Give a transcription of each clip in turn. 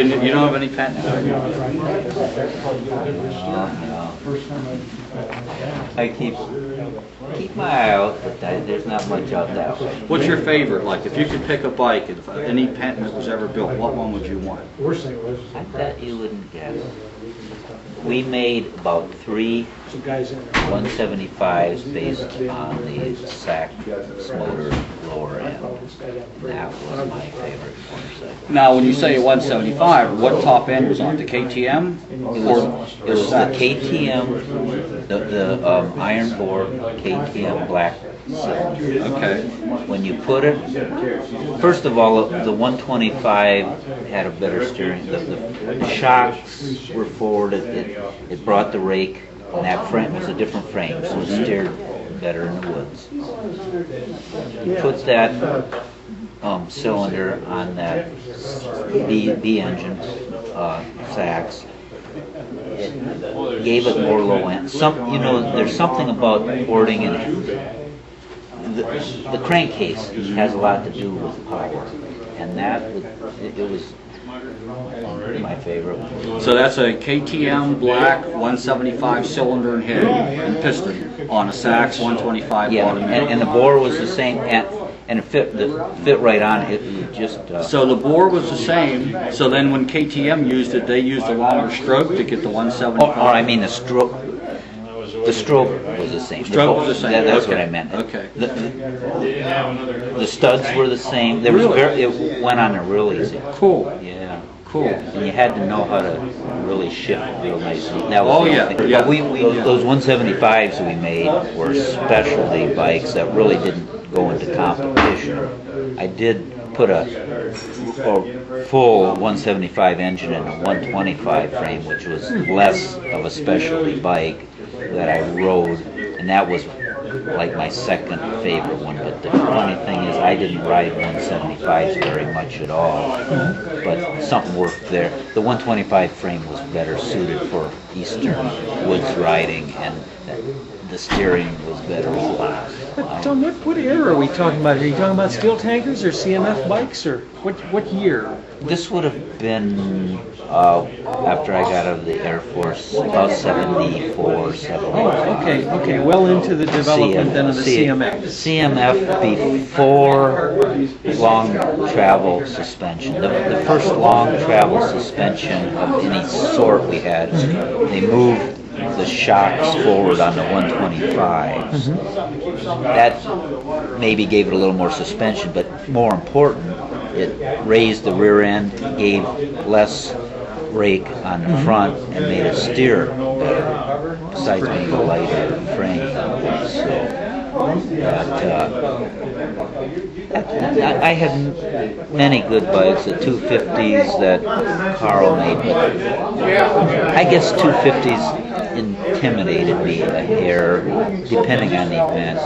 You don't have any patent? No. I keep my eye out, but there's not much out that way. What's your favorite? Like, if you could pick a bike, if any patent that was ever built, what one would you want? I bet you wouldn't guess. We made about 3 175s based on the sack motor lower end. That was my favorite motorcycle. Now, when you say 175, what top end was on it? The KTM? It was the KTM, the iron bore KTM black cylinder. Okay. When you put it, first of all, the 125 had a better steering. The shocks were forward. It brought the rake, and that frame was a different frame, so it steered better in the woods. You put that cylinder on that B engine sacks. It gave it more low end. There's something about porting in. The crankcase has a lot to do with power, and it was my favorite. So that's a KTM black 175 cylinder and head and piston on a Sachs 125 Yeah, bottom. and the bore was the same, and it fit right on it. It just So the bore was the same. So then when KTM used it, they used a longer stroke to get the 175. I mean the stroke. The stroke was the same. Stroke was the same. That's Okay. what I meant. Okay. The studs were the same. There was it went on there real easy. Cool. Yeah. Cool. And you had to know how to really shift real nicely. That was Oh, the yeah, only thing. yeah. But those 175s we made were specialty bikes that really didn't go into competition. I did put a full 175 engine in a 125 frame, which was less of a specialty bike that I rode, and that was like my second favorite one. But the funny thing is, I didn't ride 175s very much at all, but something worked there. The 125 frame was better suited for eastern woods riding, and the steering was better. Tom, what era are we talking about? Are you talking about steel tankers or CMF bikes, or what year? This would have been after I got out of the Air Force, about 74, 75. Oh, okay, well into the development then of the CMF. CMF before long travel suspension. The first long travel suspension of any sort we had, they moved the shocks forward on the 125s. That maybe gave it a little more suspension, but more important, it raised the rear end, gave less rake on the front, and made it steer better, besides being a lighter frame. So, I had many good bikes, the 250s that Carl made, but I guess 250s intimidated me a hair, depending on the event.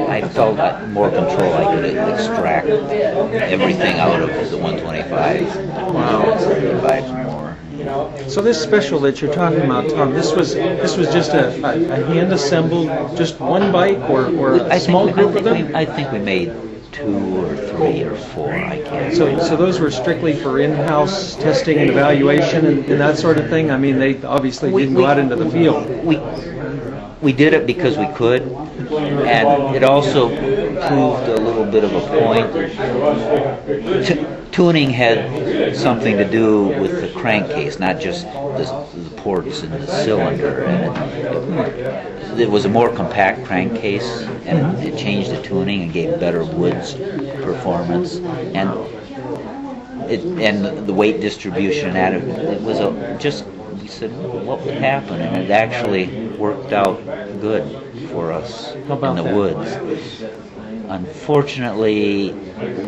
I felt more control. I could extract everything out of the 125s. Wow. 175s more. So this special that you're talking about, Tom, this was just a hand assembled, just one bike, or a small group of them? I think we made 2 or 3 or 4. I can't. So those were strictly for in-house testing and evaluation and that sort of thing. I mean, they obviously didn't go out into the field. We did it because we could, and it also proved a little bit of a point. Tuning had something to do with the crankcase, not just the ports and the cylinder. And it was a more compact crankcase, and it changed the tuning and gave better woods performance. And the weight distribution at it was we said, what would happen? And it actually worked out good for us in the woods. Unfortunately,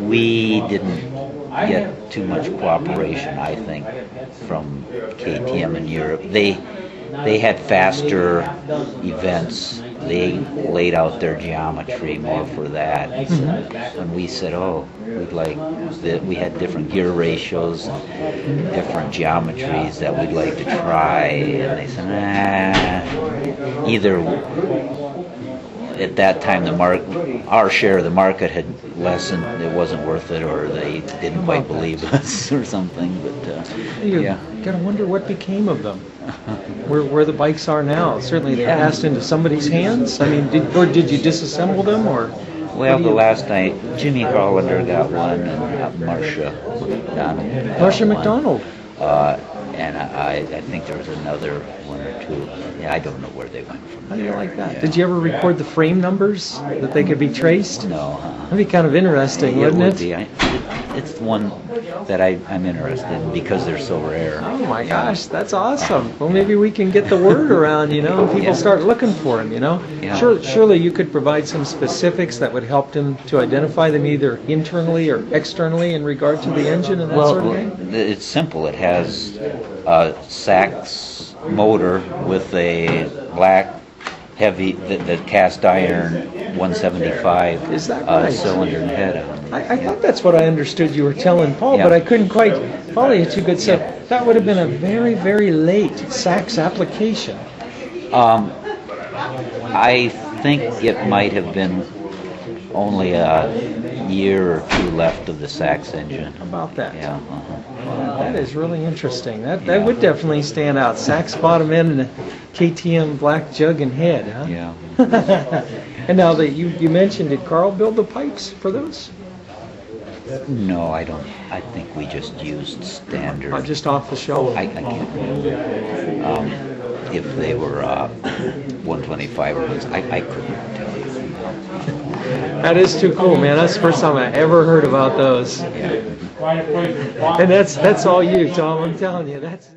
we didn't get too much cooperation, I think, from KTM in Europe. They had faster events. They laid out their geometry more for that. And we said, we had different gear ratios, different geometries that we'd like to try. And they said, either at that time, our share of the market had lessened. It wasn't worth it, or they didn't quite believe us, or something. But You yeah, gotta wonder what became of them. Where the bikes are now. Certainly they passed into somebody's hands. I mean, did you disassemble them, or? well, the last night, Jimmy Hollander got one, and Marcia McDonald. Marcia McDonald. And I think there was another one or two. Yeah, I don't know where they went from. How do you there. like that? Yeah. Did you ever record the frame numbers that they could be traced? No. That'd be kind of interesting, It wouldn't would it? be. It's one that I'm interested in because they're so rare. Oh my gosh, that's awesome. Well, maybe we can get the word around, and people Yeah. start looking for them, Yeah. Surely you could provide some specifics that would help them to identify them either internally or externally in regard to the engine and that sort of thing? It's simple. It has a Sachs motor with a black heavy, the cast iron 175 Is that right? cylinder and head on it. I thought that's what I understood you were telling Paul, Yeah. but I couldn't quite follow you too good. So that would have been a very, very late Sachs application. I think it might have been only a year or two left of the Sachs engine. How about that? Yeah. That is really interesting. That would definitely stand out. Sachs bottom end and a KTM black jug and head, huh? Yeah. And now that you mentioned, did Carl build the pipes for those? No, I don't. I think we just used standard. Or just off the shelf? I can't remember if they were 125 or ones. I couldn't tell you. That is too cool, man. That's the first time I ever heard about those. Yeah. And that's all you, Tom. I'm telling you, that's.